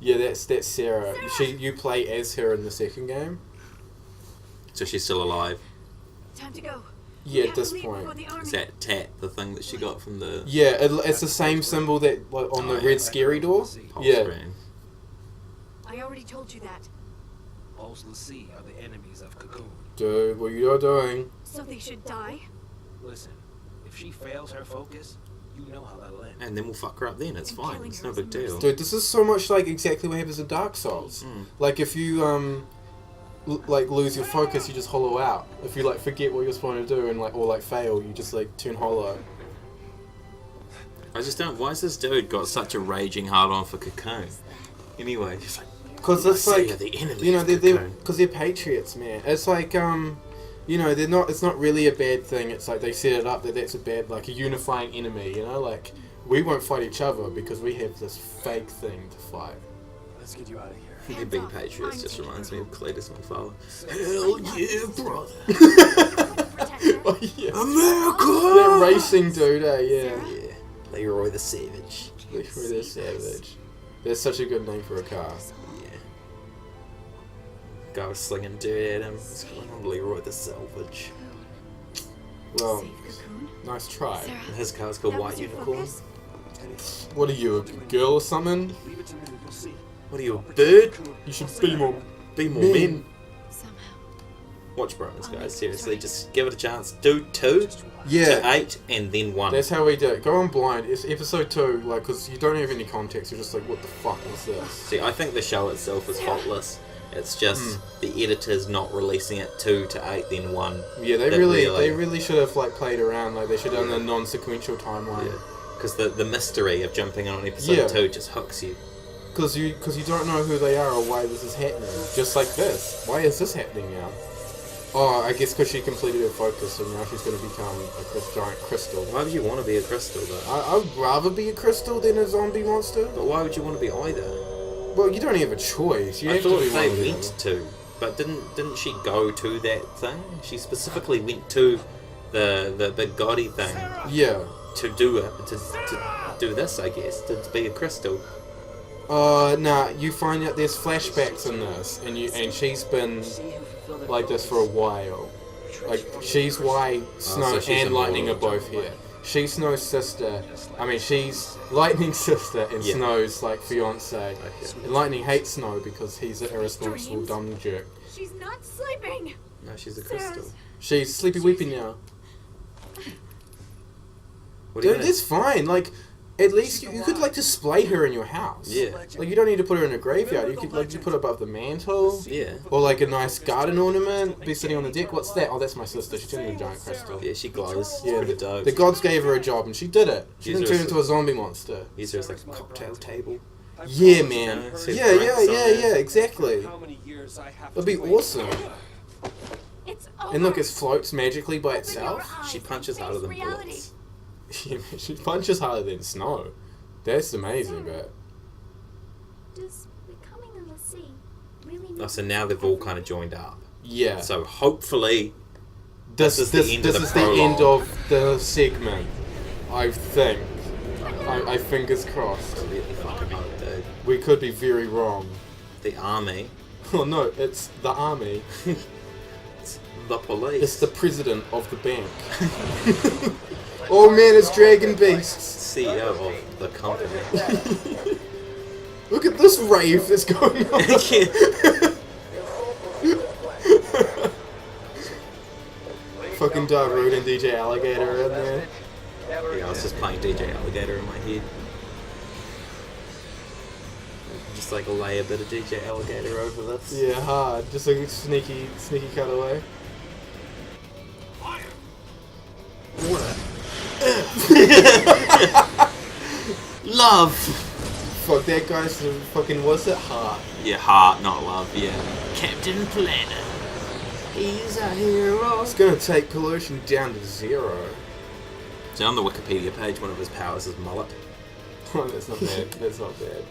Yeah, that's Sarah. You play as her in the second game. So she's still alive. Time to go. Yeah, at this point. Is that tat the thing that she got from the... Yeah, it's the same symbol that like on the red scary door. pulse Yeah. screen? I already told you that. Pulse and C are the enemies of Cocoon. Dude, what you are doing? So they should die? Listen, if she fails her focus, you know how that'll end. And then we'll fuck her up then. It's And fine. killing It's her no is big a mercy. deal. Dude, this is so much like exactly what happens in Dark Souls. Like if you like lose your focus, you just hollow out. If you like forget what you're supposed to do and like or like fail, you just like turn hollow. I just don't... Why has this dude got such a raging hard-on for Cocoon? Anyway, just like... Because it's I say like, the enemy you know, of they're Cocoon. because they're patriots, man. It's like, you know, they're not. It's not really a bad thing. It's like they set it up that that's a bad, like a unifying enemy. You know, like we won't fight each other because we have this fake thing to fight. Let's get you out of here. The big Patriots just reminds me of Cletus, my father. Hell yeah, brother! Oh yeah, America! that racing dude, yeah. Yeah, Leroy the Savage. Leroy the Savage. That's such a good name for a car. Yeah. Guy was slinging dirt at him. What's going on, Leroy the Salvage? Well, Save Cocoon. nice try. Sarah, And his car's called that White was your Unicorn. focus? What are you, a girl or something? Leave it to me, you'll see. What are you, a bird? You should be more. Be more Men. men. Somehow. Watch Bronze, guys. Seriously, just give it a chance. Do 2 Yeah. to 8 and then 1. That's how we do it. Go on blind. It's episode 2, like, because you don't have any context. You're just like, what the fuck is this? See, I think the show itself is faultless. It's just the editors not releasing it 2 to 8, then 1. Yeah, they That really should have like played around. Like they should have done a non-sequential timeline. Because the mystery of jumping on episode 2 just hooks you. Because you don't know who they are or why this is happening. Just like this. Why is this happening now? Oh, I guess because she completed her focus and now she's going to become a giant crystal. Why would you want to be a crystal, though? I would rather be a crystal than a zombie monster. But why would you want to be either? Well, you don't have a choice. You I have thought to be they one of went them. to, but didn't she go to that thing? She specifically went to the big gaudy thing Yeah. to do it to do this, I guess, to be a crystal. Nah, you find out there's flashbacks in this, and she's been like this for a while. Like, she's why Snow so she's and Lightning are immortal. both here. She's Snow's sister. I mean, she's Lightning's sister and Yeah. Snow's, like, fiancé. Okay. And Lightning hates Snow because he's an irresponsible, dumb jerk. She's not sleeping. No, she's a Sarah's- crystal. She's sleepy weepy now. What are you Dude, gonna... it's fine. Like, at least you could, like, display her in your house. Yeah. Like, you don't need to put her in a graveyard. You could, like, you put her above the mantle. Yeah. Or like a nice garden ornament, be sitting on the deck. What's that? Oh, that's my sister. She turned into a giant crystal. Yeah, she glows. It's Yeah, pretty the, dope. the gods gave her a job and she did it. She Use didn't her turn as into a zombie monster. Use her as like a cocktail table. Yeah, man. Yeah, see Yeah, the yeah, drinks on yeah, there. yeah, exactly. How many years I have That'd to be wait. awesome. It's over. And look, it floats magically by Open your itself. eyes She and punches harder face than reality. bullets. She punches harder than Snow. That's amazing, but Does becoming a Lassie really mean Oh, so now they've all kind of joined up. yeah. So hopefully, This is is the end this of the is the end prologue. of the segment. I think. I fingers crossed. really fucking hope, dude. We could be very wrong. The army, Oh no, it's the army. it's the police. It's the president of the bank. Oh man, it's Dragon Beasts. CEO of the company. Look at this rave that's going on. Fucking Darude and DJ Alligator are in there. Yeah, I was just playing DJ Alligator in my head. Just like lay a bit of DJ Alligator over this. Yeah, hard. Just like a sneaky cutaway. Love! Fuck, that guy's the fucking, what's it? Heart. Yeah, heart, not love, yeah. Captain Planet. He's a hero. It's gonna take pollution down to 0. So on the Wikipedia page, one of his powers is mullet. Oh, that's not bad. That's not bad.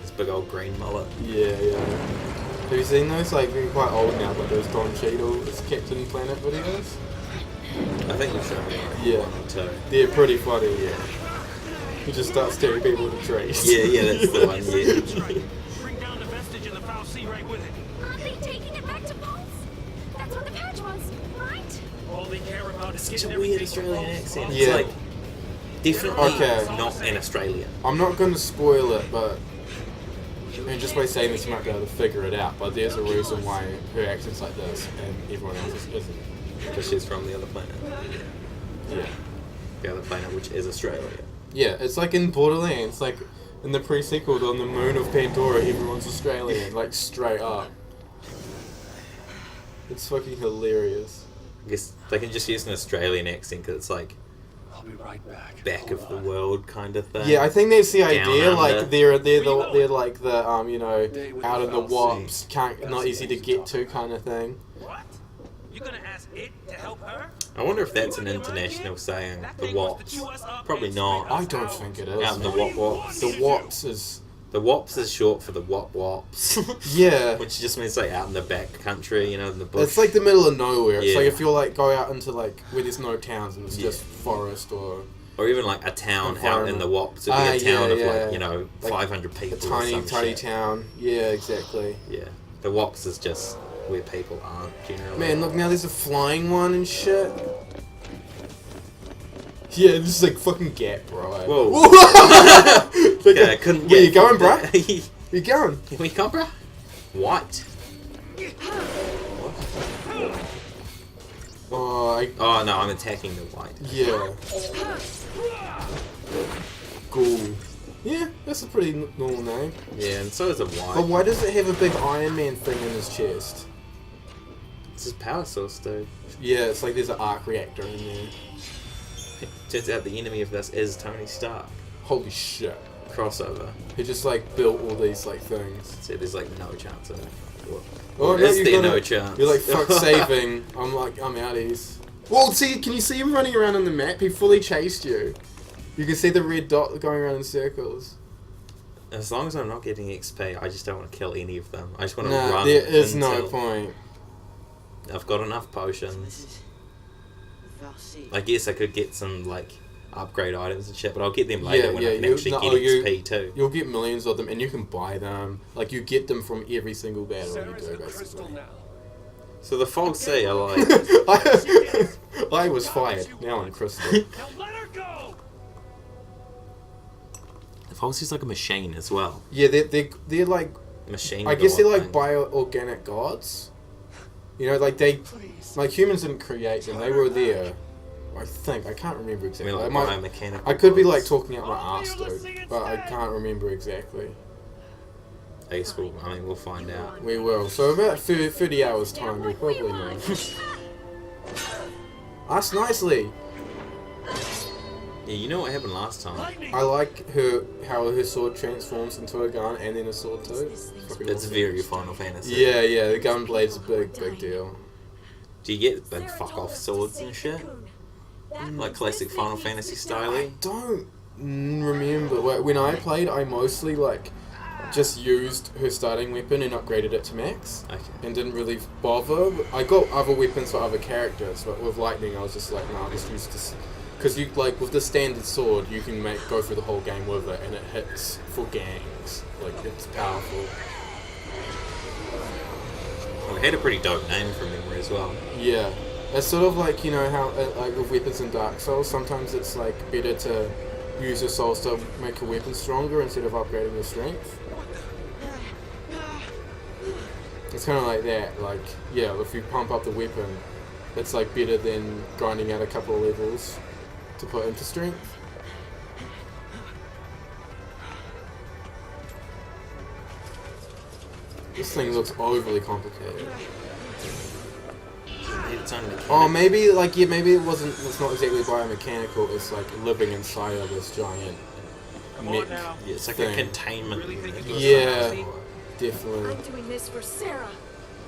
His big old green mullet. Yeah. Have you seen those? Like, they're quite old now, but those Don Cheadle, Captain Planet videos? I think you've shown me like Yeah. 1 or 2. They're pretty funny, yeah. He just starts staring people with the trees. Yeah, that's the one, yeah. see right with it. Aren't they taking it back to Pulse? That's what the patch was, right? All they care about is Such getting a weird everything Australian from accent. Pulse. It's Yeah. like definitely Okay. not an Australian. I'm not going to spoil it, but and just by saying this, you might be able to figure it out. But there's a reason why her accent's like this and everyone else's isn't. Because she's from the other planet. Yeah. The other planet, which is Australia. Yeah, it's like in Borderlands, like in the pre-sequel on the moon of Pandora, everyone's Australian, like straight up. It's fucking hilarious. I guess they can just use an Australian accent because it's like I'll be right back. back of the world kind of thing. Yeah, I think that's the Down idea. under. Like they're like the you know, out in the wops, not easy to get to kind of thing. What? You gonna ask it to help her? I wonder if that's an international saying. The wops. Probably not. I don't think it Out in the is. wop wops. The wops is The wops is short for the wop wops. yeah. Which just means like out in the back country, you know, in the bush. It's like the middle of nowhere. It's Yeah. like if you like go out into like where there's no towns and it's just forest or Or even like a town out in the wops. It'd be a Ah, town yeah, of yeah. like, you know, Like 500 a people or tiny, some tiny shit. town. Yeah, exactly. Yeah. The wops is just where people aren't generally. Man, look now. There's a flying one and shit. Yeah, this is like fucking Gap, bro. Whoa. Like, Yeah, I couldn't where get you going, bro? Where You going? you going, bro? White. Oh, Oh no, I'm attacking the white. yeah. Cool. Yeah, that's a pretty normal name. Yeah, and so is a white. But why does it have a big Iron Man thing in his chest? It's his power source, dude. Yeah, it's like there's an arc reactor in there. Turns out the enemy of this is Tony Stark. Holy shit. Crossover. He just like built all these like things. So there's like no chance of it. Oh, Or no, is you're there gonna- no chance? You're like, fuck saving. I'm outies. Well, see, can you see him running around on the map? He fully chased you. You can see the red dot going around in circles. As long as I'm not getting XP, I just don't want to kill any of them. I just want to Nah, run. there is no until point. I've got enough potions. I guess I could get some like upgrade items and shit, but I'll get them later when I can actually get XP too. You'll get millions of them, and you can buy them. Like, you get them from every single battle you do, basically. So the Fog Sea are like I was fired. Now I'm Crystal. Now let her go! the Fog Sea's like a machine as well. Yeah, they're like, Machine. I guess they're god like thing. bio-organic gods. You know, like like humans didn't create them; they were there. I think I can't remember I exactly. mean, like biomechanical. I could be like gods. talking out my ass, dude, but I can't remember exactly. I guess we'll find out. We will. So about 30 hours time, you'll probably know. Us nicely. Yeah, you know what happened last time? I like how her sword transforms into a gun and then a sword too. Fucking It's awesome. very Final Fantasy. Yeah, the gun blade's a big deal. Do you get big fuck off swords and shit? Like classic Final Fantasy style? Don't remember. When I played, I mostly like just used her starting weapon and upgraded it to max. Okay. And didn't really bother. I got other weapons for other characters, but with lightning I was just like, nah, I'll just use this. Because you like with the standard sword, you can go through the whole game with it, and it hits for gangs. Like, it's powerful. Well, it had a pretty dope name from memory as well. Yeah, it's sort of like, you know how like with weapons in Dark Souls, sometimes it's like better to use your souls to make your weapon stronger instead of upgrading your strength. It's kind of like that. Like, yeah, if you pump up the weapon, it's like better than grinding out a couple of levels to put into strength. This thing looks overly complicated. It's only Oh, maybe like maybe it's not exactly biomechanical. It's like living inside of this giant Come on mech. now. Yeah, it's like thing. a containment. Really think unit. you Yeah, definitely. I'm doing this for Sarah.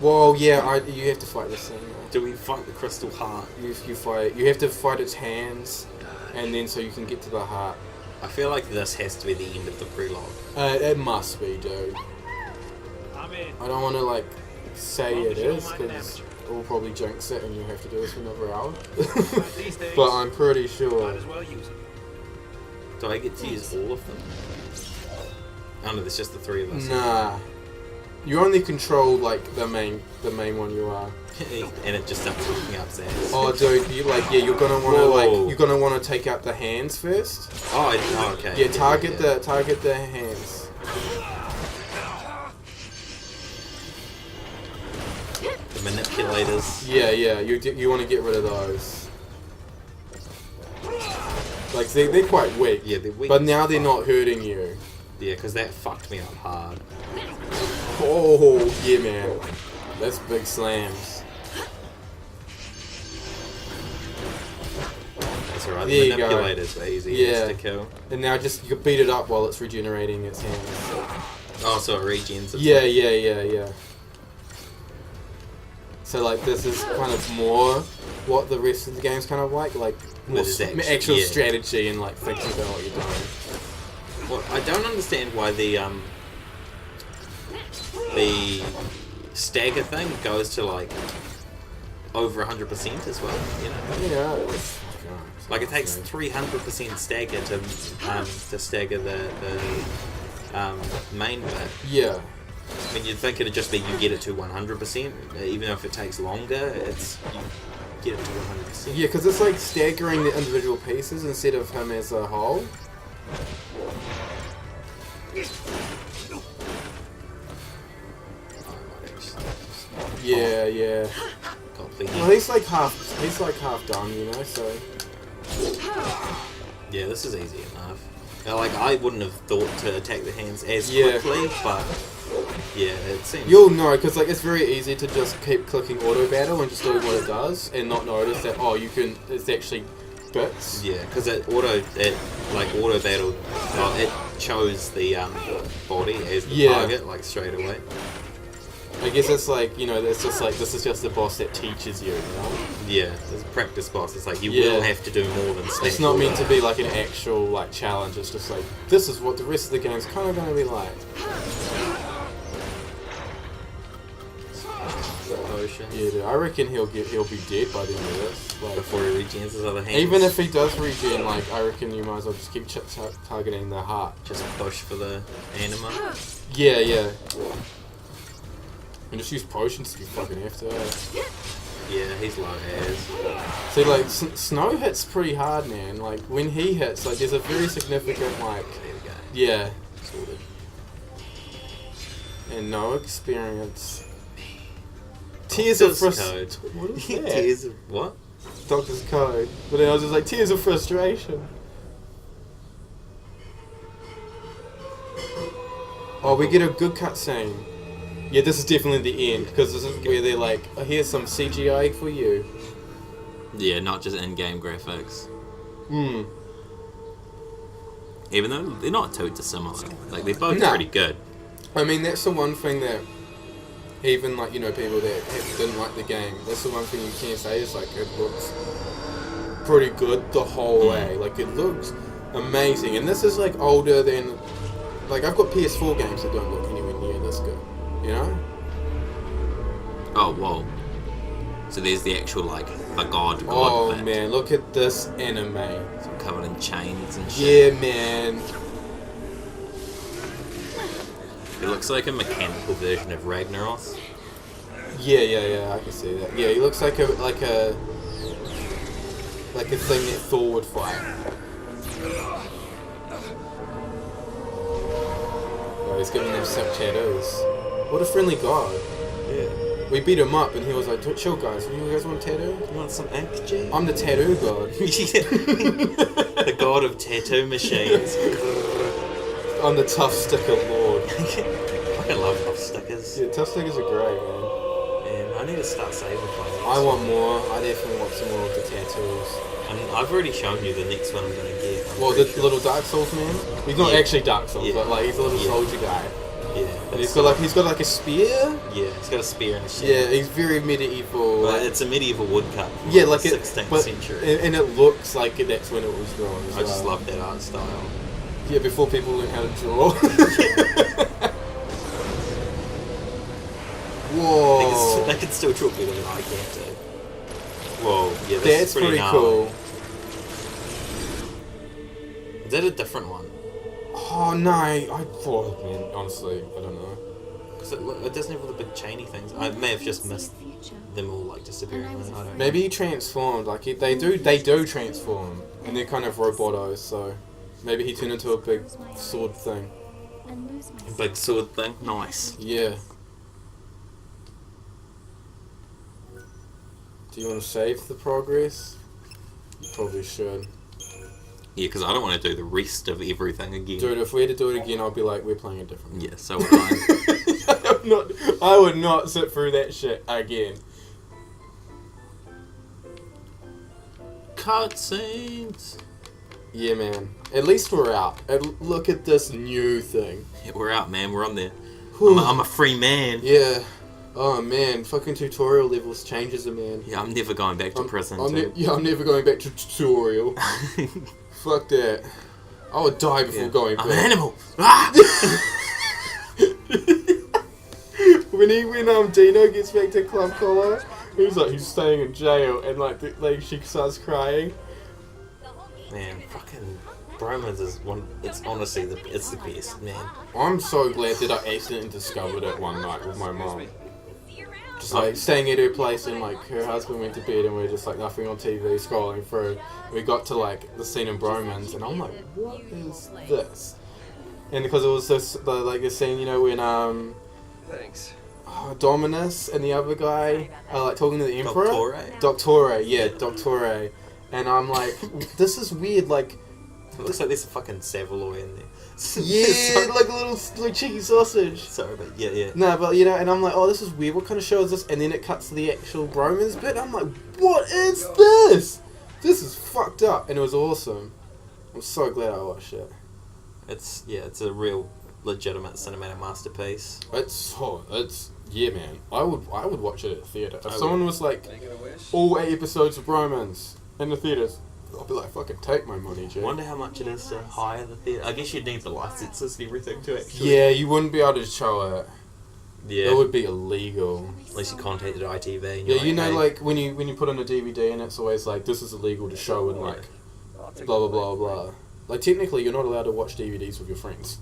Well, yeah, you have to fight this thing. Though. Do we fight the Crystal Heart? You have to fight its hands, and then so you can get to the heart. I feel like this has to be the end of the prologue. It must be, dude. I'm in. I don't want to like say Well, it you don't is mind an because amateur. we'll probably jinx it, and you have to do this for another hour. These days, But I'm pretty sure. might as well use them. Do I get to use all of them? Oh no, there's just the three of us. Nah. You only control like the main one you are. And it just starts looking up his ass. Oh, dude, you're gonna wanna take out the hands first. Oh, okay. Yeah, target the hands. The manipulators. Yeah, you want to get rid of those. Like they're quite weak. Yeah, they're weak. But now they're not hurting you. Yeah, because that fucked me up hard. Oh, yeah, man. That's big slams. That's alright. There The you go. manipulators were easy Yeah. to kill. And now just you can beat it up while it's regenerating its hands. Oh, so it regens. Yeah. So like this is kind of more what the rest of the game's kind of like more With its actual yeah. strategy and like thinking about what you're doing. Well, I don't understand why the stagger thing goes to like over 100% as well. You know. Yeah. Like it takes 300% stagger to stagger the main bit. Yeah. I mean, you'd think it'd just be you get it to 100%, even if it takes longer. It's you get it to 100%. Yeah, because it's like staggering the individual pieces instead of him as a whole. Yeah. Completely. Well, he's like half done, you know. So. Yeah, this is easy enough. Now, like I wouldn't have thought to attack the hands as Yeah. quickly, but yeah, it seems. You'll know, because like it's very easy to just keep clicking auto battle and just doing what it does, and not notice that it's actually bits. Yeah, because auto battle, it chose the body as the target like straight away. I guess it's like, you know, it's just like this is just the boss that teaches you, you know? Yeah, it's a practice boss. It's like you will have to do more than smash. It's not meant to be like an actual like challenge. It's just like this is what the rest of the game's kind of going to be like. Potion. Yeah, dude, I reckon he'll be dead by the end of this. Like, Before he regens his other hands. even if he does regen, like I reckon you might as well just keep targeting the heart. Just push for the anima. Yeah. And just use potions to be fucking after. Yeah, he's low as. See, like Snow hits pretty hard, man. Like when he hits, like there's a very significant like. There we go. Yeah. Sorted. And no experience. Tears of frustration. What is that? Tears of what? Doctor's code. But then I was just like, tears of frustration. Oh, we get a good cutscene. Yeah, this is definitely the end, because this is where they're like, oh, here's some CGI for you. Yeah, not just in-game graphics. Even though they're not too dissimilar. Like, they're both pretty good. I mean, that's the one thing that even, like, you know, people that didn't like the game, that's the one thing you can say is, like, it looks pretty good the whole way. Like, it looks amazing. And this is, like, older than... Like, I've got PS4 games that don't look anywhere near this good. You know? Oh, whoa. So there's the actual, like, the god Oh, bit. man, look at this anime. It's all covered in chains and shit. Yeah, man. It looks like a mechanical version of Ragnaros. Yeah, I can see that. Yeah, he looks like a thing that Thor would fight. Oh, he's giving them sick tattoos. What a friendly god. Yeah. We beat him up and he was like, chill guys, you guys want a tattoo? You want some ink, G? I'm the tattoo god. The god of tattoo machines. I'm the tough sticker lord. I love tough stickers. Yeah, tough stickers are great, man. Man, I need to start saving for these. I want more. I definitely want some more of the tattoos. And I've already shown you the next one I'm going to get. Well, the little Dark Souls man? He's not actually Dark Souls, but like he's a little soldier guy. Yeah. And he's got like a spear? Yeah, he's got a spear and a shield. Yeah, he's very medieval. But it's a medieval woodcut from yeah, the like 16th century. And it looks like that's when it was drawn as I just love that art style. Yeah, before people learn how to draw. Whoa. They can still draw better than I can do. Whoa, yeah, That's pretty cool. Is that a different one? Oh no, man, honestly, I don't know. Because it doesn't have all the big chainy things. I may have just missed them all like disappearing. I don't know. Maybe he transformed. Like they do transform, and they're kind of robotos. So maybe he turned into a big sword thing. A big sword thing. Nice. Yeah. Do you want to save the progress? You probably should. Yeah, because I don't want to do the rest of everything again. Dude, if we had to do it again, I'll be like, we're playing it different. Yeah, so would I. I would not sit through that shit again. Cutscenes. Yeah, man. At least we're out. Look at this new thing. Yeah, we're out, man. We're on there. Whew. I'm a free man. Yeah. Oh, man. Fucking tutorial levels changes a man. Yeah, I'm never going back to prison. I'm never going back to tutorial. Fuck that. I would die before going back. I'm an animal. Ah! when Dino gets back to Club Collar, he's staying in jail, and she starts crying. Man, fucking Bromans is one. It's honestly it's the best, man. I'm so glad that I accidentally discovered it one night with my mom. Just staying at her place, and her husband went to bed, and we were just nothing on TV, scrolling through. We got to the scene in Bromans, and I'm like, what is this? And because it was this the scene, when Thanks. Dominus and the other guy are talking to the Emperor. Doctore? Yeah, Doctore. And I'm like, this is weird, It looks like there's a fucking Savaloy in there. Yeah, like a little cheeky sausage. Sorry, but yeah. No, but and I'm like, oh, this is weird. What kind of show is this? And then it cuts to the actual Bromans bit. I'm like, what is this? This is fucked up, and it was awesome. I'm so glad I watched it. It's a real legitimate cinematic masterpiece. Yeah, man. I would watch it at the theater. If someone was like, all 8 episodes of Bromans in the theaters, I'll be like, fucking take my money, Jay. I wonder how much it is to hire the theatre. I guess you'd need the licenses and everything to actually... Yeah, you wouldn't be able to show it. Yeah. It would be illegal. Unless you contacted ITV. And Yeah, when you put on a DVD and it's always this is illegal to show and blah blah blah blah. Technically you're not allowed to watch DVDs with your friends.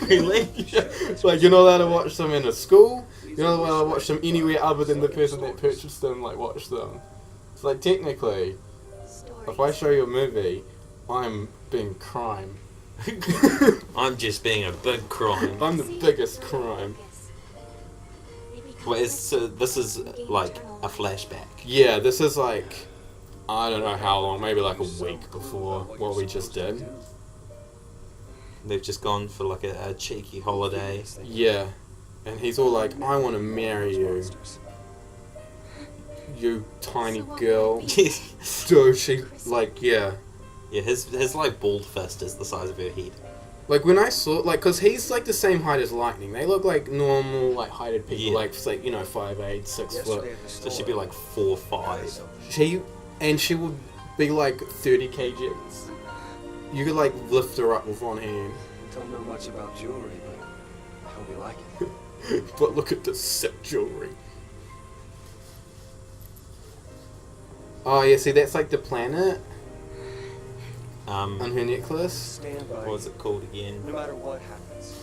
Really? Yeah. You're not allowed to watch them in a school. You're not allowed to watch them anywhere other than the person that purchased them watch them. It's technically, if I show you a movie, I'm being crime. I'm just being a big crime. I'm the biggest crime. Wait, so this is a flashback. Yeah, this is I don't know how long, maybe a week before what we just did. They've just gone for a cheeky holiday. Yeah, and he's all like, I want to marry you. You tiny girl. So she, yeah. Yeah, his bald fist is the size of her head. When I saw, cause he's the same height as Lightning. They look like normal, heighted people, Yeah. 5'8", 6 foot. So she'd be 4'5". She would be 30 kgs. You could lift her up with one hand. Don't know much about jewelry, but I hope you like it. But look at this sick jewelry. Oh yeah, see that's the planet on her necklace. Stand by. What was it called again? No matter what happens.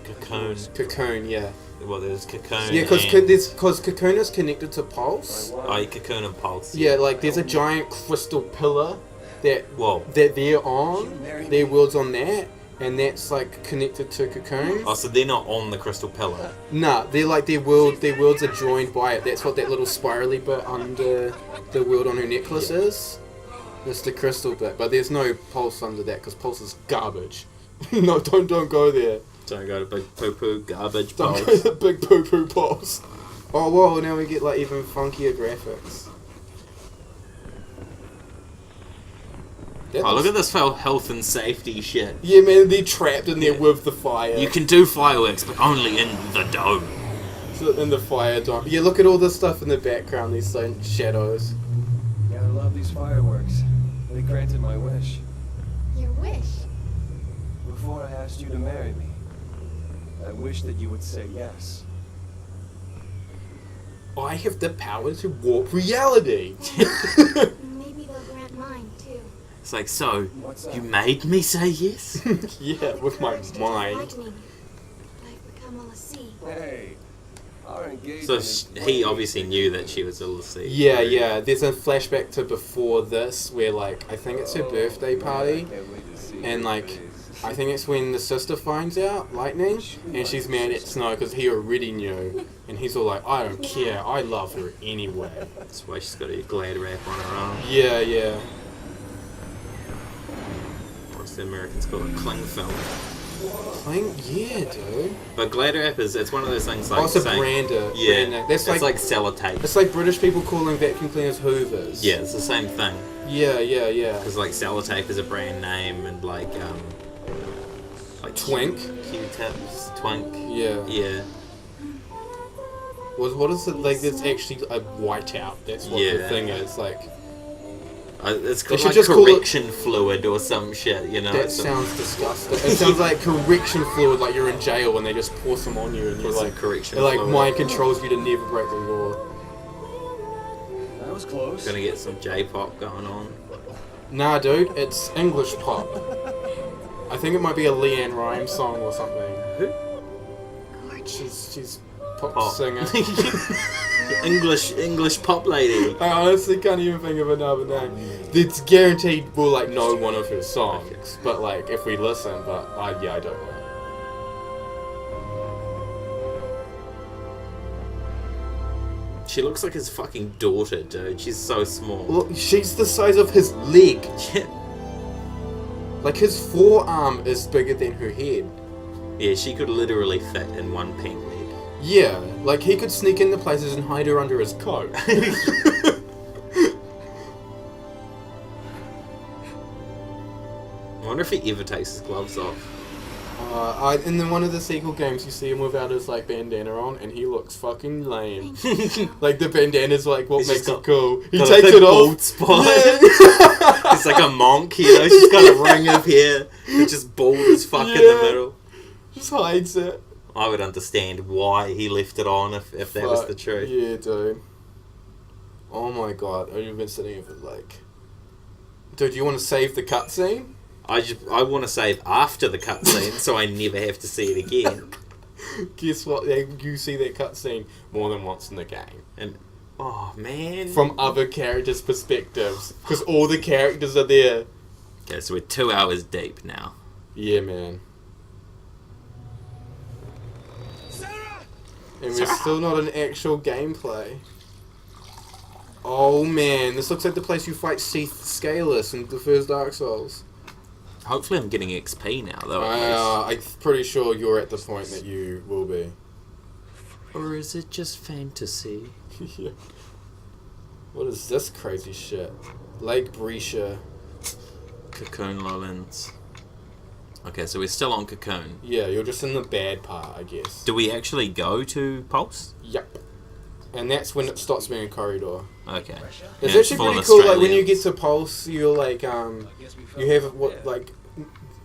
Cocoon. Cocoon, yeah. Well, there's Cocoon. Yeah, because Cocoon is connected to Pulse. Oh, yeah, Cocoon and Pulse. Yeah, there's a giant crystal pillar that they're on. Their world's on that, and that's connected to Cocoon. Oh, so they're not on the crystal pillar. Nah, they're their worlds are joined by it. That's what that little spirally bit under the world on her necklace is. It's the crystal bit, but there's no Pulse under that because Pulse is garbage. No, don't go there. Don't go to big poo poo garbage Don't Pulse. go to big poo poo Pulse. Oh whoa! Now we get even funkier graphics. Look at this health and safety shit. Yeah, man, they're trapped in there with the fire. You can do fireworks, but only in the dome. So in the fire dome. Yeah, look at all this stuff in the background, these shadows. Gotta love these fireworks. They granted my wish. Your wish? Before I asked you to marry me, I wish that you would say yes. I have the power to warp reality. Maybe they'll grant mine, too. It's so, What's that? you made me say yes? Yeah, with my mind. Lightning. I've become a lassie. Hey, are engaged So in he obviously knew that she was a lassie. Yeah. There's a flashback to before this where, like, I think it's her birthday party, and, like, I think it's when the sister finds out, Lightning, and she's mad at Snow because he already knew, and he's all like, I don't care, I love her anyway. That's why she's got a glad wrap on her arm. Yeah. What's the Americans call it? Cling film. Yeah, dude. But glad wrap it's one of those things like it's a saying, brander. Yeah, Brander. That's it's like sellotape. It's like British people calling vacuum cleaners Hoovers. Yeah, it's the same thing. Yeah. Because like sellotape is a brand name, and like Twink. Q-tips, Twink. Yeah. What is it like? It's actually a whiteout. That's what the thing is. Like, it's called should like just call correction fluid or some shit. You know. that sounds disgusting. It sounds like correction fluid. Like you're in jail and they just pour some on you, and you're like correction. It like fluid. mind controls you to never break the law. That was close. Gonna get some J-pop going on. Nah, dude, it's English pop. I think it might be a Leanne Rimes song or something. Who? She's pop singer. English pop lady. I honestly can't even think of another name. It's guaranteed we'll like know one of her songs, but like if we listen, but I don't know. She looks like his fucking daughter, dude. She's so small. Look, she's the size of his leg. Yeah. Like his forearm is bigger than her head. Yeah, she could literally fit in one pink leg. Yeah, like he could sneak into places and hide her under his coat. I wonder if he ever takes his gloves off. In one of the sequel games, you see him without his like bandana on, and he looks fucking lame. Like the bandana's like what He's makes just it cool. He got takes a big it off. bald spot. Yeah. He's like a monk, you know. She's got a ring of hair. He's just bald as fuck in the middle. Just hides it. I would understand why he left it on if that was the truth. Yeah, dude. Oh my god, I've been sitting here for like... Dude, do you want to save the cutscene? I want to save after the cutscene so I never have to see it again. Guess what? You see that cutscene more than once in the game. And oh man, from other characters' perspectives, because all the characters are there. Okay, so we're 2 hours deep now. Yeah, man. And we're still not in actual gameplay. Oh man, this looks like the place you fight Seth Scaleless in the first Dark Souls. Hopefully I'm getting XP now, though. I'm pretty sure you're at the point that you will be. Or is it just fantasy? Yeah. What is this crazy shit? Lake Brescia. Cocoon Lowlands. Okay, so we're still on Cocoon. Yeah, you're just in the bad part, I guess. Do we actually go to Pulse? Yep. And that's when it stops being a corridor. Okay. It's Yeah, actually full of pretty cool. Like when you Australians. get to Pulse, you're like, you have what like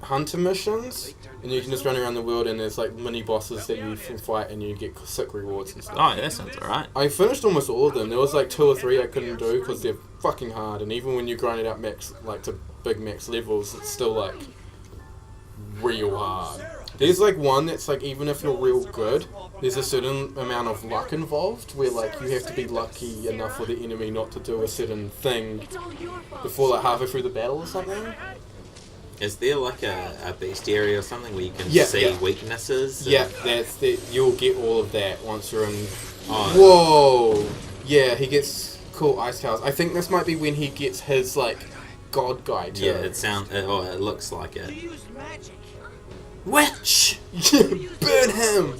hunter missions, and you can just run around the world, and there's like mini bosses that you can fight, and you get sick rewards and stuff. Oh, yeah, that sounds alright. I finished almost all of them. There was like 2 or 3 I couldn't do because they're fucking hard, and even when you grind it up max, like to big max levels, it's still like real hard. There's like one that's like even if you're real good, there's a certain amount of luck involved where like you have to be lucky enough for the enemy not to do a certain thing before like halfway through the battle or something. Is there like a bestiary or something where you can Yeah, see yeah. weaknesses? Yeah, that's the, you'll get all of that once you're in. Oh. Whoa! Yeah, he gets cool ice towers. I think this might be when he gets his like god guy too. Yeah, it looks like it. Witch! Burn him!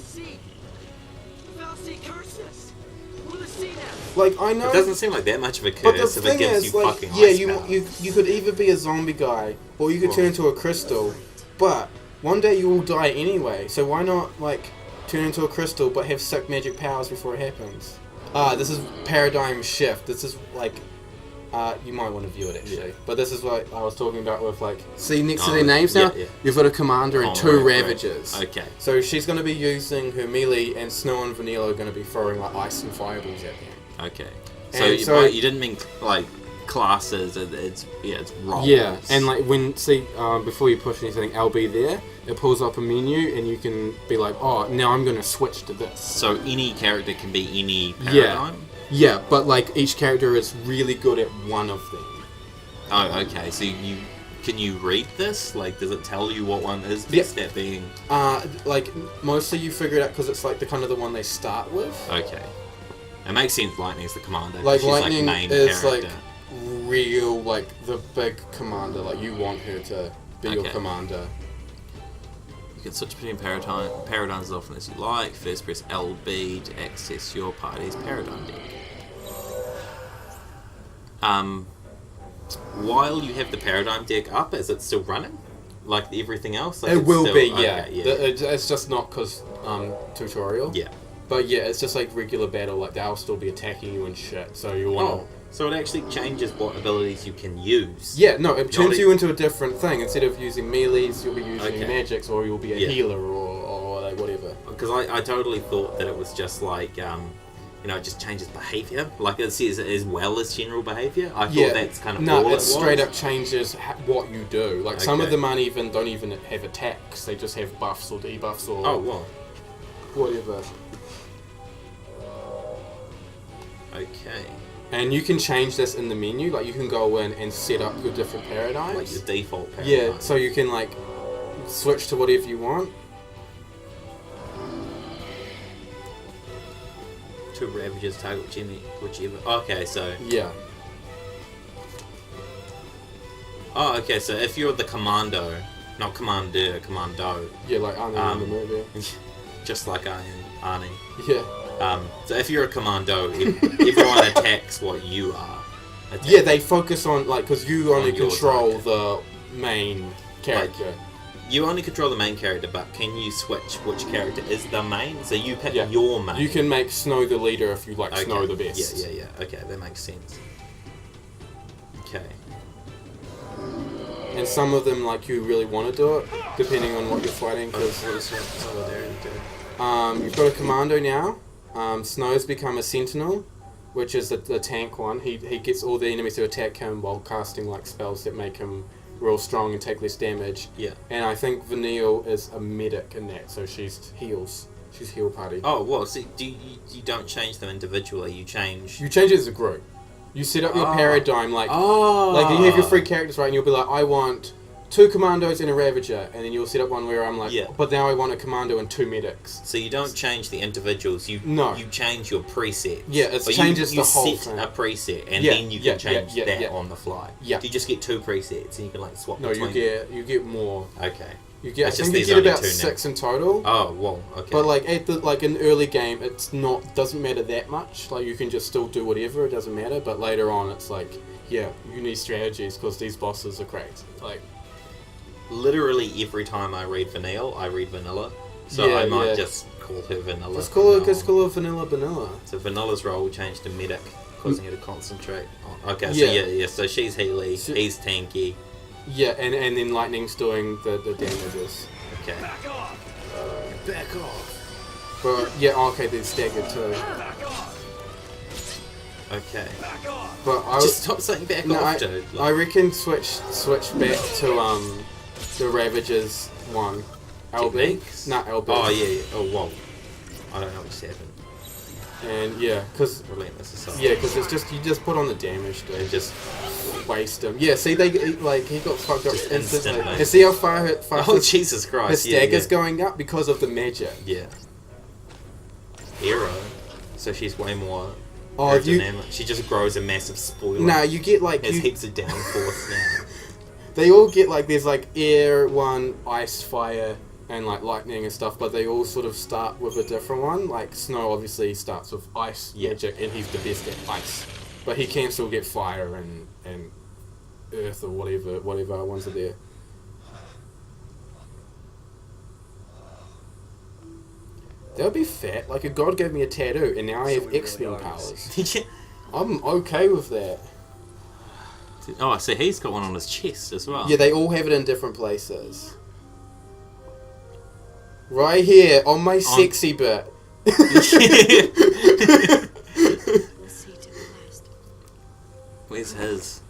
Like I know. It doesn't seem like that much of a But the curse if it thing gives is, you like, fucking yeah, ice you powers. could either be a zombie guy or you could turn into a crystal, but one day you will die anyway. So why not like turn into a crystal but have sick magic powers before it happens? This is paradigm shift. This is like, you might want to view it actually, but this is what I was talking about with like. See next to their names now, yeah. you've got a commander and 2 ravagers. Right. Okay. So she's going to be using her melee, and Snow and Vanilla are going to be throwing like ice and fireballs at them. Okay. And So you didn't mean like classes, it's roles. Yeah, and like before you push anything LB there, it pulls up a menu and you can be like, oh, now I'm going to switch to this. So any character can be any paradigm? Yeah, but like each character is really good at one of them. Oh, okay. So can you read this? Like, does it tell you what one is best at being? Like mostly you figure it out because it's like the one they start with. Okay, it makes sense. Lightning's the commander. Like she's Lightning main is character. like real, like the big commander. Like you want her to be your commander. You can switch between paradigms as often as you like. First press LB to access your party's paradigm deck. While you have the paradigm deck up, is it still running? Like everything else? Like it will still, be, okay, yeah. It's just not because tutorial. Yeah. But yeah, it's just like regular battle. Like they'll still be attacking you and shit. So you want. Oh, so it actually changes what abilities you can use. Yeah, no, it turns you into a different thing. Instead of using melees, you'll be using magics, or you'll be a healer, or like whatever. Because I totally thought that it was just like, it just changes behaviour. Like it says as well as general behaviour. I thought that's kind of all it was. Straight up changes what you do. Like some of them don't even have attacks. They just have buffs or debuffs or whatever. Okay. And you can change this in the menu. Like you can go in and set up your different paradigms. Like your default paradigm. Yeah, so you can like switch to whatever you want. To Ravager's target whichever. Okay, so. Yeah. Oh, okay, so if you're the commando, not commander, commando. Yeah, like Arnie in the movie. Just like I am Arnie. Yeah. So if you're a commando, everyone attacks what you are. Yeah, they focus on, like, because you only control the main character. Like, you only control the main character, but can you switch which character is the main? So you pick your main. You can make Snow the leader if you like Snow the best. Yeah. Okay, that makes sense. Okay. And some of them, like, you really want to do it, depending on what you're fighting. Because you've got a commando now. Snow's become a sentinel, which is the tank one. He gets all the enemies to attack him while casting like spells that make him real strong and take less damage. Yeah. And I think Vanille is a medic in that, so she's heals. She's heal party. Oh, well, so you don't change them individually. You change it as a group. You set up your paradigm like you have your 3 characters, right? And you'll be like, I want 2 commandos and a Ravager, and then you'll set up one where I'm like, but now I want a commando and 2 medics. So you don't change the individuals, you change your preset. Yeah, it changes the whole thing. You set a preset, and then you can change that on the fly. Yeah. Do you just get 2 presets, and you can like swap between them? No, you get more. Okay. I think you get about 6 in total. Oh, well, okay. But like in the early game, doesn't matter that much. Like you can just still do whatever, it doesn't matter. But later on, it's like, you need strategies because these bosses are crazy. Like. Literally every time I read Vanilla. So I might just call her Vanilla. Just call her Vanilla. So Vanilla's role will change to medic, causing her to concentrate on... Okay, so she's Healy, he's tanky. Yeah, and then Lightning's doing the damages. Okay. Back off! Back off! But, there's staggered too. Okay. Back off! But just stop saying back off, dude. I reckon switch back to the Ravagers one. LB? Not LB. Oh yeah. Oh whoa. I don't know what's happened. And because Relentless Assault. Yeah, because it's just you just put on the damage, dude. And just waste him. Yeah, see he got fucked up instantly. And see how far Jesus Christ. His stagger's going up because of the magic. Yeah. Hero. So she's way more. She just grows a massive spoiler. Nah, you get like there's heaps of downforce now. They all get there's air one, ice, fire, and lightning and stuff, but they all sort of start with a different one. Like Snow obviously starts with ice magic, and he's the best at ice, but he can still get fire and earth or whatever ones are there. That would be fat. Like a god gave me a tattoo, and now I have X-Men powers. I'm okay with that. Oh, so he's got one on his chest as well. Yeah, they all have it in different places. Right here, on my sexy bit. Where's his?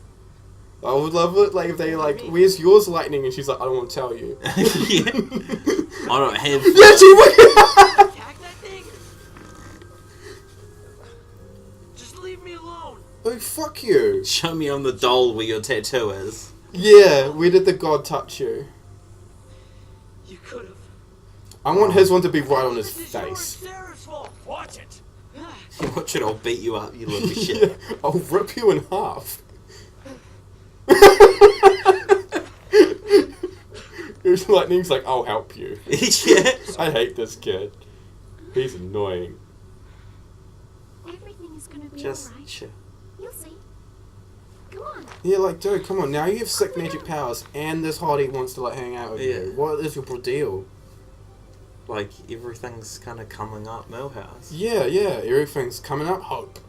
I would love it, like, if they, like, where's yours lightning? And she's like, I don't want to tell you. Yeah. I don't have... Yeah, she would! Attack that thing? Just leave me alone. Oh, fuck you. Show me on the doll where your tattoo is. Yeah, where did the god touch you? You could have. I want his one to be right on his This is yours, face. Sarah's fault. Watch it. Watch it, I'll beat you up, you little shit. Yeah, I'll rip you in half. Lightning's like, I'll help you. Yeah. I hate this kid. He's annoying. Everything is gonna be Just alright. chill. You'll see. Come on. Yeah, like, dude, come on. Now you have sick magic powers, and this hottie wants to, like, hang out with Yeah. you. What is your deal? Like, everything's kind of coming up Millhouse. Yeah, everything's coming up. Hope.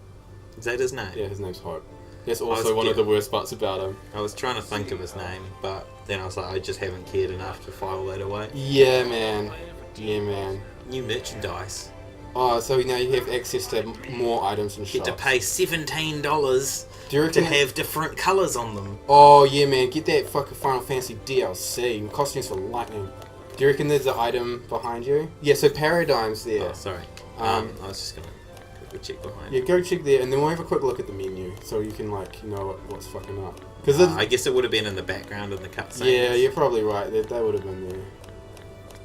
Is that his name? Yeah, his name's Hope. That's was also one of the getting- worst parts about him. I was trying to think of his name, but then I was like, I just haven't cared enough to file that away. Yeah, man. Yeah, man. New merchandise. Oh, so now you have access to more items and Get shops. to pay $17 Do you to reckon have different colours on them. Oh, yeah, man. Get that fucking Final Fantasy DLC. Costumes for lightning. Do you reckon there's an item behind you? Yeah, so Paradigm's there. Oh, sorry. I was just gonna quickly check behind. Yeah, go check there, and then we'll have a quick look at the menu, so you can, like, know what's fucking up. Because I guess it would have been in the background in the cutscene. yeah, you're probably right. They would have been there.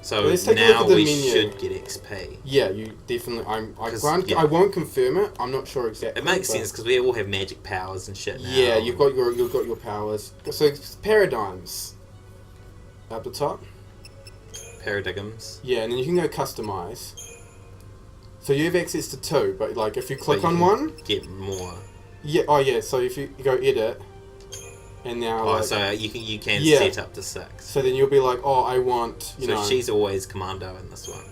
So Let's take a look now at the we menu. should get XP. Yeah, you definitely. I 'Cause, yeah. won't confirm it. I'm not sure exactly. It makes but- sense because we all have magic powers and shit now. Yeah, you've got your powers. So paradigms at the top. Paradigms. Yeah, and then you can go customize. So you have access to 2, but like if you click But on you one, get more. yeah, oh yeah. So if you go edit, and now Oh, like, so you can Yeah. set up to 6. so then you'll be like, oh, I want you So know. she's always commando in this one.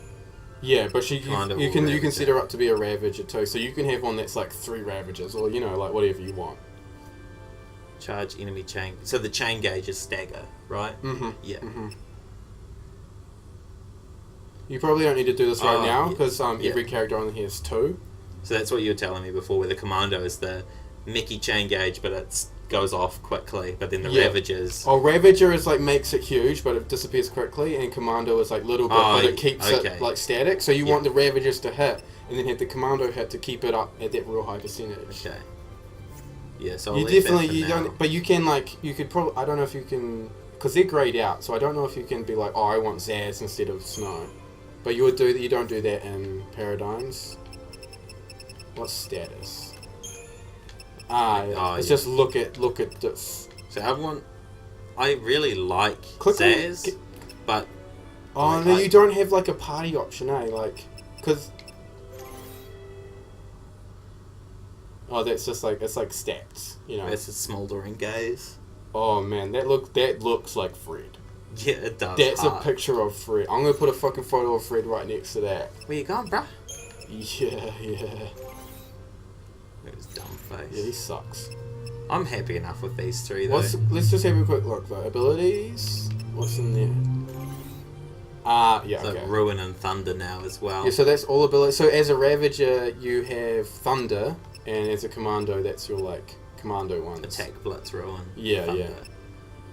Yeah, but Commando you or can Ravager. set her up to be a Ravager too. So you can have one that's like 3 Ravagers, or you know, like whatever you want. Charge enemy chain. So the chain gauge is stagger, right? Mm-hmm. Yeah. Mm-hmm. You probably don't need to do this right Oh, now yeah. because Yeah. every character on here is 2. So that's what you were telling me before, where the commando is the Mickey chain gauge, but it goes off quickly. But then the Yeah. Ravagers. Oh, Ravager is like makes it huge, but it disappears quickly, and Commando is like little bit, Oh, but it keeps okay. it like static. So you Yeah. want the Ravagers to hit, and then hit the Commando hit to keep it up at that real high percentage. Okay. Yeah, so I'll You leave that definitely for you now. don't, but you can like you could probably I don't know if you can because they're grayed out, so I don't know if you can be like, oh, I want Zaz instead of Snow, but you would do that. You don't do that in Paradigms. What's status? Ah, yeah. Oh, It's yeah. just look at this. So I really like Click on- Zaz, get- but Oh, Like, no, I- you don't have like a party option, eh? Like, cause. Oh, that's just like it's like stats, you know. it's a smouldering gaze. Oh man, that looks like Fred. Yeah, it does. That's a hard. picture of Fred. I'm gonna put a fucking photo of Fred right next to that. Where you going, bruh? Yeah. His dumb Yeah, face. he sucks. I'm happy enough with these 3 though. Let's just have a quick look though. Abilities. What's in there? Yeah. So Okay. Ruin and Thunder now as well. Yeah, so that's all abilities. So as a Ravager, you have Thunder, and as a Commando, that's your like Commando ones. Attack, Blitz, Ruin. Yeah, Thunder. yeah.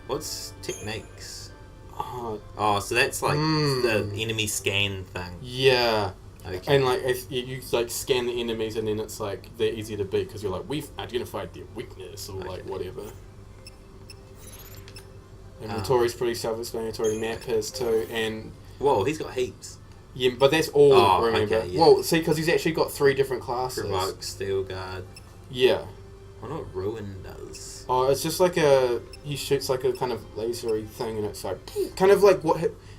What's techniques? Oh, Oh, so that's like Mm. the enemy scan thing. yeah. Okay. And like if you like scan the enemies, and then it's like they're easier to beat because you're like we've identified their weakness or like Okay. whatever. Inventory's pretty self-explanatory. Map has too, and Whoa, he's got heaps. yeah, but that's all. Oh, remember? okay, yeah. Well, see, because he's actually got 3 different classes. Provoke, Steel Guard. Yeah. I wonder what Ruin does. Oh, it's just like he shoots like a kind of lasery thing, and it's like kind of like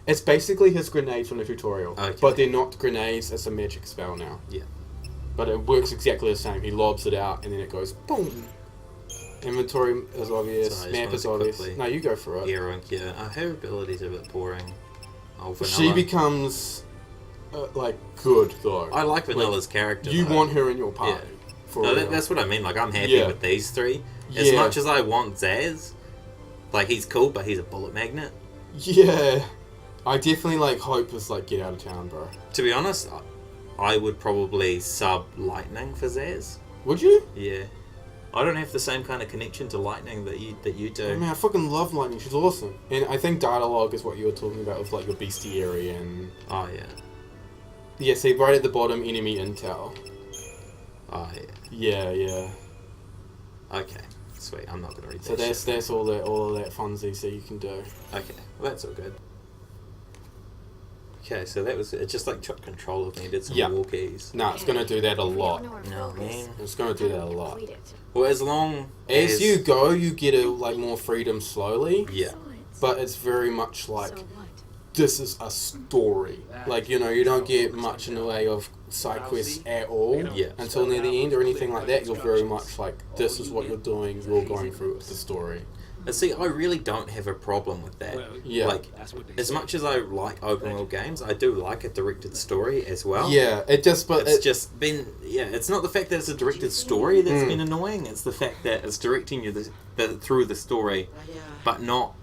it's basically his grenades from the tutorial, Okay. but they're not grenades. It's a magic spell now. Yeah. But it works exactly the same. He lobs it out, and then it goes boom. Inventory is obvious. Sorry, I just Map wanted is to obvious. quickly- No, you go for it. Hero and Cure. Her abilities are a bit boring. Oh, Vanilla. She becomes like good though. I like Vanilla's character. You though. want her in your party. Yeah. For No, real. that's what I mean. Like, I'm happy Yeah. with these 3. As Yeah. much as I want Zaz, like, he's cool, but he's a bullet magnet. Yeah. I definitely like hope is like get out of town, bro. To be honest, I would probably sub Lightning for Zaz. Would you? Yeah. I don't have the same kind of connection to Lightning that you do. I mean, I fucking love Lightning. She's awesome. And I think dialogue is what you were talking about with like your bestiary and... Oh, yeah. Yeah, see, right at the bottom, enemy intel. Oh, yeah. Yeah. Okay. Sweet. I'm not going to read So that that's all of that funsies that you can do. Okay. Well, that's all good. Okay, so that was it. Just like took control of me, did some walkies. No, it's going to do that a lot. No, man. It's going to do that a lot. Well, as long as you go, you get like more freedom slowly. Yeah. But it's very much like, this is a story. Like, you know, you don't get much in the way of side quests at all until near the end or anything like that. You're very much like, this is what you're doing, you're going through the story. And see, I really don't have a problem with that. Yeah. Like, as much as I like open world games, I do like a directed story as well. Yeah, it's not the fact that it's a directed story that's been annoying, it's the fact that it's directing you through the story, but not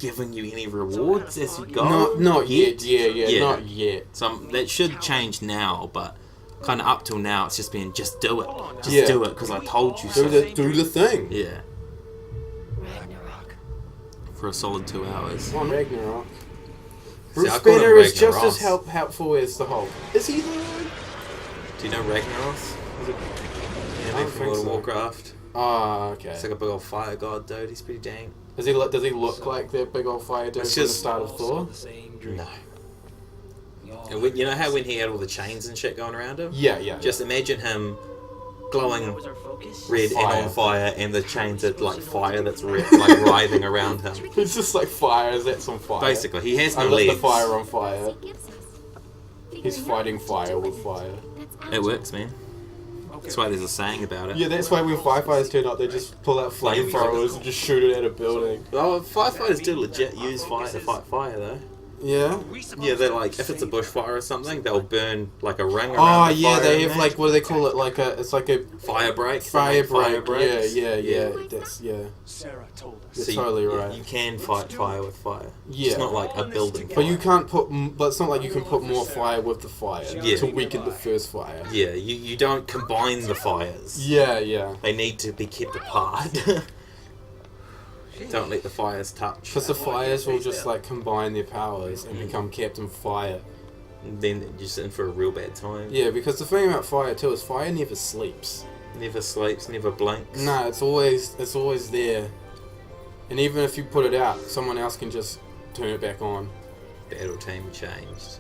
giving you any rewards as you go. Not yet. Yeah, not yet. So that should change now, but kind of up till now, it's just been, just do it. Just do it, because I told you so. Do the thing. Yeah. For a solid 2 hours. On Ragnarok. Bruce Banner is just as helpful as the Hulk. Is he though? Do you know Ragnaros? From World of Warcraft. Oh, okay. It's like a big old fire god, dude. He's pretty dang. Does he look like that big old fire dude from the start of Thor? No. You know how when he had all the chains and shit going around him? Yeah. Just imagine him glowing red and on fire, and the chains are like fire that's red, like writhing around him. It's just like fire, that's on fire. Basically, he has no lit legs. the fire on fire. He's fighting fire with fire. It works, man. That's why there's a saying about it. Yeah, that's why when firefighters turn up, they just pull out flamethrowers and just shoot it at a building. Oh, firefighters do legit use fire to fight fire, though. Yeah? Yeah, they're like, if it's a bushfire or something, they'll burn like a ring around the fire. They have like, what do they call it? Like it's like a... Fire break? Fire break, yeah. That's, Sarah told us. You're totally right. You can fight fire with fire. Yeah. It's not like a building fire. But you can't but it's not like you can put more fire with the fire to weaken the first fire. Yeah, you don't combine the fires. Yeah. They need to be kept apart. Don't let the fires touch. Because the fires will just like combine their powers and become Captain Fire. And then you're just in for a real bad time. Yeah, because the thing about fire too is fire never sleeps. Never sleeps, never blinks. No, it's always there. And even if you put it out, someone else can just turn it back on. Battle team changed.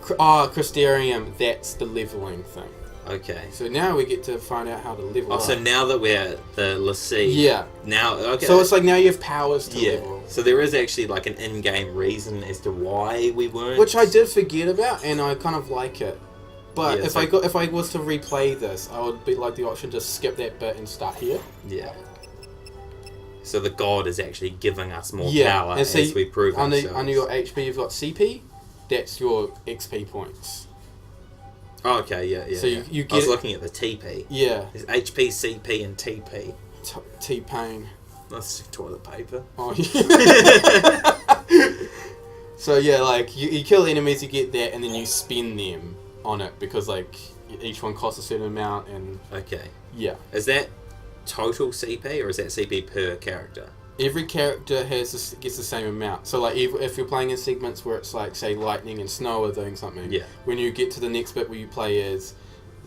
Crystarium, that's the leveling thing. Okay. So now we get to find out how to level up. So now that we're at the Lassie. Yeah. Now, okay. So it's like now you have powers to level. So there is actually like an in-game reason as to why we weren't. Which I did forget about, and I kind of like it. But if I was to replay this, I would be like the option to skip that bit and start here. Yeah. So the god is actually giving us more power and as we prove ourselves. Under your HP, you've got CP. That's your XP points. Oh, okay, yeah. So you get. I was looking at the TP. Yeah. There's HP, CP, and TP. T-Pain. That's toilet paper. Oh, yeah. So yeah, like you kill enemies, you get that, and then you spend them on it because like each one costs a certain amount, and okay. Yeah. Is that total CP or is that CP per character? Every character gets the same amount. So like if you're playing in segments where it's like say Lightning and Snow are doing something, when you get to the next bit where you play as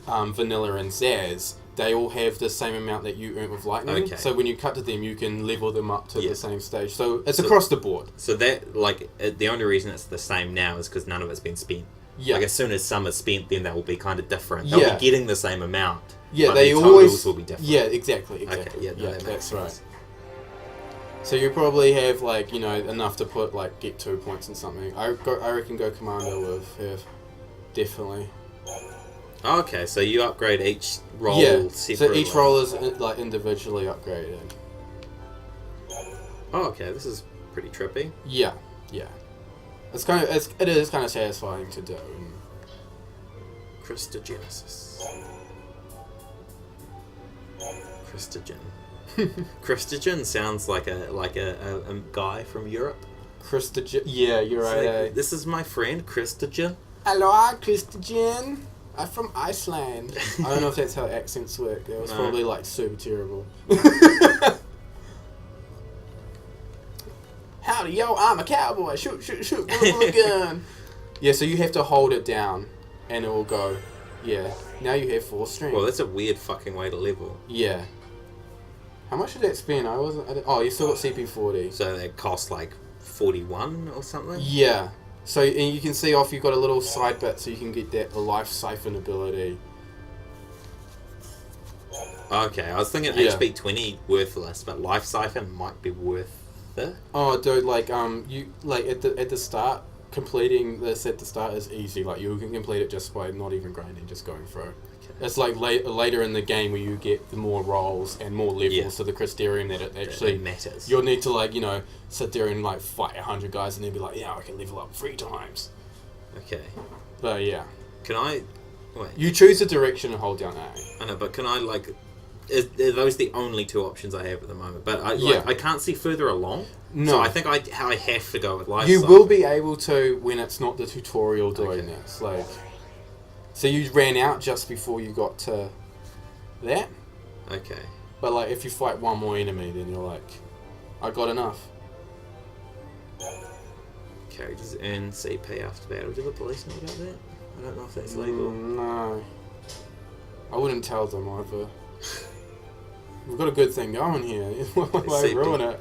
Vanilla and Zaz, they all have the same amount that you earn with Lightning. Okay. So when you cut to them, you can level them up to the same stage. So it's across the board. So that like the only reason it's the same now is because none of it's been spent. Yeah. Like as soon as some is spent, then they will be kind of different. They'll be getting the same amount. Yeah, but they the always totals will be different. Yeah, exactly. Okay, that's right. So you probably have like enough to put like get 2 points in something. I reckon go Commando with her, definitely. Okay, so you upgrade each role separately. So each role is like individually upgraded. Oh, okay, this is pretty trippy. Yeah. It is kind of satisfying to do. Christogenesis. Christogen. Christogen sounds like a guy from Europe. Christogen. Yeah, you're right. Like, this is my friend Christogen. Hello, Christogen. I'm from Iceland. I don't know if that's how accents work. That was probably like super terrible. Howdy, yo, I'm a cowboy. Shoot, shoot, shoot, with a gun. Yeah, so you have to hold it down, and it will go. Yeah. Now you have 4 strength. Well, that's a weird fucking way to level. Yeah. How much did that spend? Oh, you still got CP40. So that cost like 41 or something? Yeah. So, and you can see off you've got a little side bit so you can get the life siphon ability. Okay, I was thinking Yeah. HP 20 worthless, but life siphon might be worth it. Oh, dude, like, you, like, at the start, completing this at the start is easy. Like, you can complete it just by not even grinding, just going through. Okay. It's like later in the game where you get the more rolls and more levels, Yeah. so the criterion that it actually It matters. You'll need to, like, you know, sit there and like fight 100 guys and then be like, yeah, I can level up 3 times. Okay. But yeah, Can I... Wait. you choose the direction and hold down A. I know, but can I, like... Are those the only 2 options I have at the moment? But Yeah. I can't see further along. No. So I think I have to go with life You siphon. will be able to when it's not the tutorial doing Okay. this. Like, so you ran out just before you got to that. Okay. But like, if you fight one more enemy, then you're like, I got enough. Characters earn CP after battle. Do the police know about that? I don't know if that's legal. No, I wouldn't tell them either. We've got a good thing going here. Why CP. ruin it?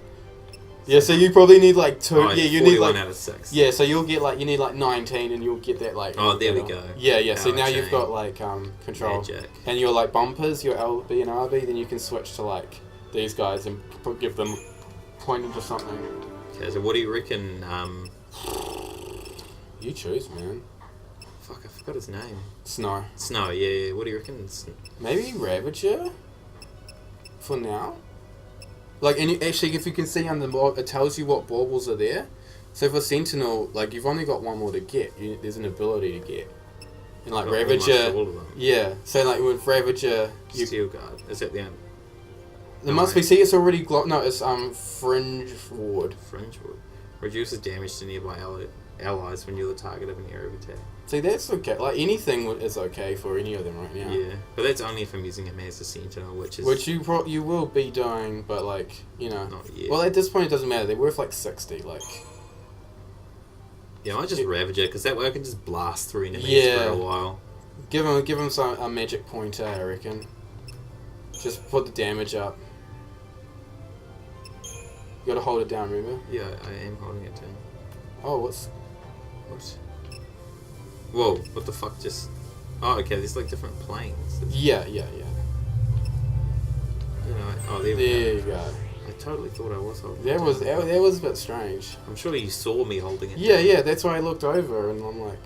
Yeah, so you probably need like 2. Oh, yeah, you need 41 like. out of 6. Yeah, so you'll get like, you need like 19 and you'll get that like. Oh, there we go. Yeah, yeah. So Power now you've chain. got like control. Magic. And your like bumpers, your LB and RB, then you can switch to like these guys and give them point into something. Okay, so what do you reckon? You choose, man. Fuck, I forgot his name. Snow. Snow, yeah. What do you reckon? Maybe Ravager? For now? Like, and you, actually, if you can see on the mob, it tells you what baubles are there. So for Sentinel, like, you've only got one more to get. There's an ability to get. And like, Got almost all Ravager... of them. Yeah, so like with Ravager... You, Steel Guard. Is that the end? there must be... See, it's already... No, it's Fringe Ward. Fringe Wood. Reduces damage to nearby allies when you're the target of an area of attack. See, that's okay. Like, anything is okay for any of them right now. Yeah. But that's only if I'm using him as a Sentinel, which is... Which you will be doing, but like, you know... Not yet. Well, at this point it doesn't matter. They're worth like 60, like... Yeah, I just Ravager, because that way I can just blast through enemies Yeah. for a while. Give him a magic pointer, I reckon. Just put the damage up. You gotta hold it down, remember? Yeah, I am holding it down. Oh, what's... What? Whoa, what the fuck just... Oh, okay, there's like different planes. Yeah. You know, oh, there we There go. you go. I totally thought I was holding That it was down. that was a bit strange. I'm sure you saw me holding it Yeah, down. yeah, that's why I looked over and I'm like...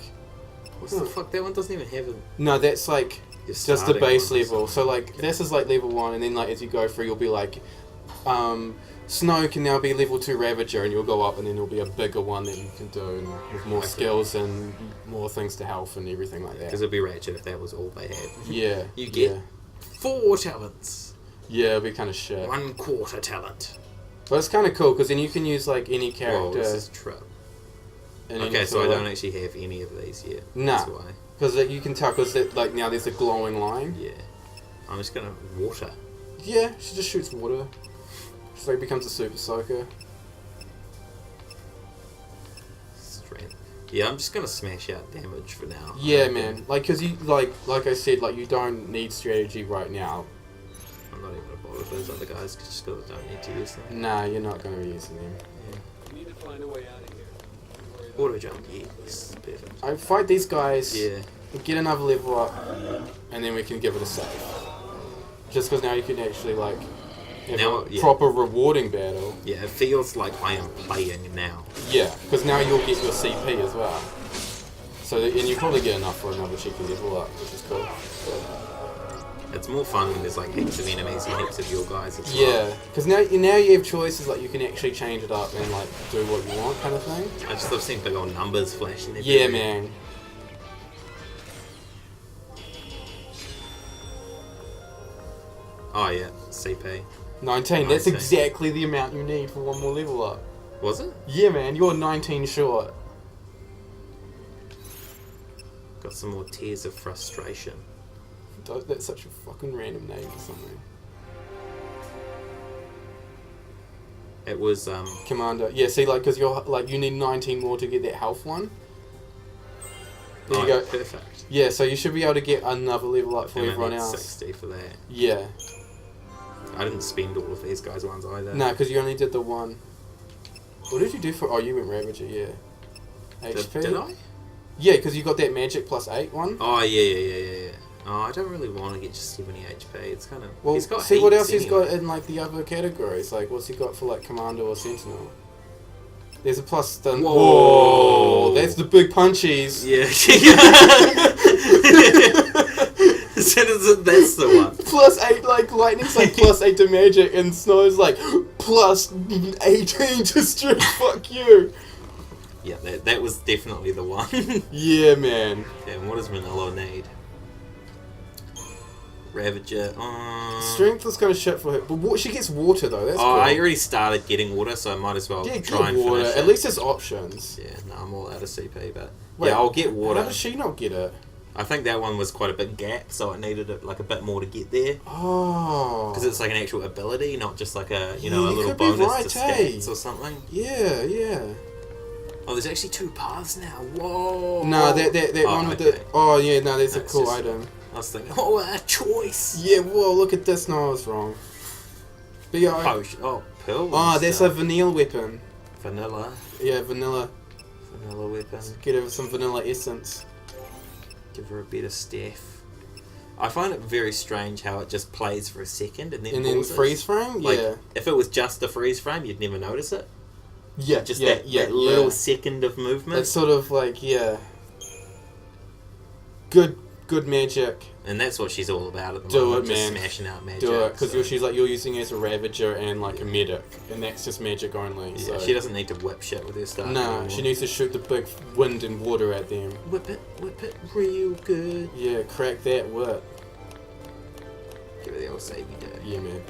What's the fuck? That one doesn't even have a... No, that's like... Your Just the starting base one or level. So something. like, this is like level 1 and then like as you go through you'll be like... Snow can now be level 2 Ravager and you'll go up and then there'll be a bigger one that you can do and with more Okay. skills and more things to health and everything like Because that. it'd be ratchet if that was all they had. Yeah. You get Yeah, 4 talents. yeah it'll be kind of shit. 1/4 talent. But it's kind of cool because then you can use like any Whoa, character. this is trip. and then Okay, you so I can, don't like, actually have any of these yet. Nah. That's why. Because you can tell, because like now there's a glowing line. Yeah. I'm just gonna water. Yeah, she just shoots water. She like becomes a super soaker. Strength. Yeah, I'm just gonna smash out damage for now. Yeah, man. Like, because you like I said, like you don't need strategy right now. I'm not even gonna bother with those other guys just because I don't need to use them. Nah, you're not gonna be using them. We need to find a way out of here. Auto jump, yes, perfect. I fight these guys. Yeah. Get another level up, and then we can give it a save. Just because now you can actually like have Now, a yeah. proper rewarding battle. Yeah, it feels like I am playing now. Yeah, because now you'll get your CP as well. So and you probably get enough for another cheeky level up, which is cool. It's more fun when there's like heaps of enemies and heaps of your guys as well. Yeah, because now you have choices, like you can actually change it up and like do what you want, kind of thing. I just love seeing big old numbers flashing Yeah, everywhere. man. Oh yeah, CP. 19. That's 19. exactly the amount you need for one more level up. Was it? Yeah, man. You're 19 short. God got some more tears of frustration. That's such a fucking random name for something. It was Commander. Yeah, see, like, because you're like you need 19 more to get that health one. There you go. Perfect. Yeah, so you should be able to get another level up for And I everyone need else. 60 for that. Yeah. I didn't spend all of these guys' ones either. No, because you only did the one. What did you do for? Oh, you went Ravager. Yeah. HP. Did I? Yeah, because you got that magic plus 8 one. Oh yeah. Oh, I don't really want to get just 70 HP. It's kind of. Well, he's got see what heaps else he's got anyway. in like the other categories. Like, what's he got for like Commander or Sentinel? There's a plus. Whoa. Whoa. That's the big punchies. Yeah. That's the one. Plus 8, like lightning's like plus 8 to magic, and snow's like plus 18 to strength. Fuck you. Yeah, that was definitely the one. Yeah, man. Okay, and what does Manila need? Ravager. Strength was kind of shit for her, but she gets water though. That's Oh, cool. I already started getting water, so I might as well Yeah, try get and water. finish At it. least there's options. Yeah, no, I'm all out of CP, but Wait, yeah, I'll get water. How does she not get it? I think that one was quite a big gap, so it needed like a bit more to get there. Oh. Because it's like an actual ability, not just like a Yeah, a you little could be bonus right, to hey. stats or something. Yeah. Oh, there's actually 2 paths now. Whoa. No, that Oh, one with okay. the. Oh yeah, no, that's a It's cool just- item. I was thinking, oh, a choice. Yeah, whoa, look at this. No, I was wrong. But yeah, Pearl. oh, that's a vanilla weapon. vanilla Yeah, vanilla. weapon. Get her some vanilla essence. Give her a better staff. I find it very strange how it just plays for a second and then And then pauses. freeze frame. Like, Yeah. if it was just a freeze frame, you'd never notice it. Yeah. Just yeah, that yeah, little yeah. second of movement. It's sort of like Good magic. And that's what she's all about at the Do moment. it, just man. smashing out magic. Do it, because so- she's like you're using it as a Ravager and like a medic, and that's just magic only. Yeah, so she doesn't need to whip shit with her stuff. No, anymore. she needs to shoot the big wind and water at them. whip it real good. Yeah, crack that whip. Give her the old savey day. Yeah, man.